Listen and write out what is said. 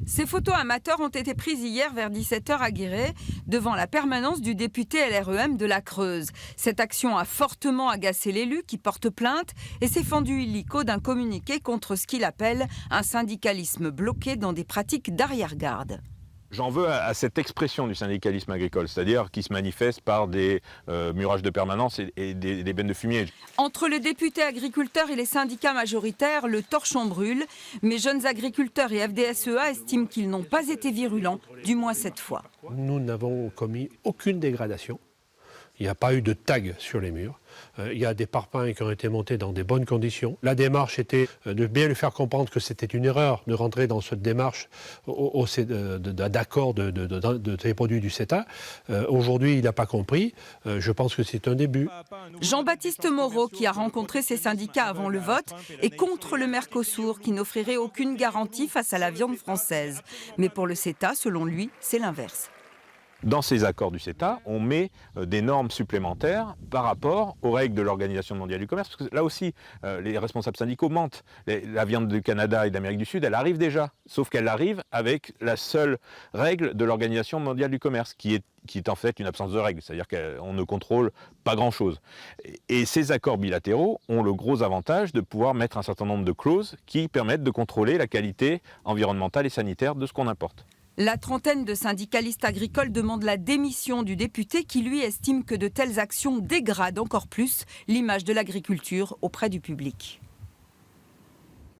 Ces photos amateurs ont été prises hier vers 17 h à Guéret, devant la permanence du député LREM de la Creuse. Cette action a fortement agacé l'élu qui porte plainte et s'est fendu illico d'un communiqué contre ce qu'il appelle un syndicalisme bloqué dans des pratiques d'arrière-garde. J'en veux à cette expression du syndicalisme agricole, c'est-à-dire qui se manifeste par des murages de permanence et des bennes de fumier. Entre le député agriculteur et les syndicats majoritaires, le torchon brûle. Mais jeunes agriculteurs et FDSEA estiment qu'ils n'ont pas été virulents, du moins cette fois. Nous n'avons commis aucune dégradation. Il n'y a pas eu de tag sur les murs. Il y a des parpaings qui ont été montés dans des bonnes conditions. La démarche était de bien lui faire comprendre que c'était une erreur de rentrer dans cette démarche d'accord de ces produits du CETA. Aujourd'hui, il n'a pas compris. Je pense que c'est un début. Jean-Baptiste Moreau, qui a rencontré ses syndicats avant le vote, est contre le Mercosur, qui n'offrirait aucune garantie face à la viande française. Mais pour le CETA, selon lui, c'est l'inverse. Dans ces accords du CETA, on met des normes supplémentaires par rapport aux règles de l'Organisation mondiale du commerce. Parce que là aussi, les responsables syndicaux mentent. La viande du Canada et d'Amérique du Sud, elle arrive déjà. Sauf qu'elle arrive avec la seule règle de l'Organisation mondiale du commerce, qui est en fait une absence de règles. C'est-à-dire qu'on ne contrôle pas grand-chose. Et ces accords bilatéraux ont le gros avantage de pouvoir mettre un certain nombre de clauses qui permettent de contrôler la qualité environnementale et sanitaire de ce qu'on importe. La trentaine de syndicalistes agricoles demandent la démission du député qui, lui, estime que de telles actions dégradent encore plus l'image de l'agriculture auprès du public.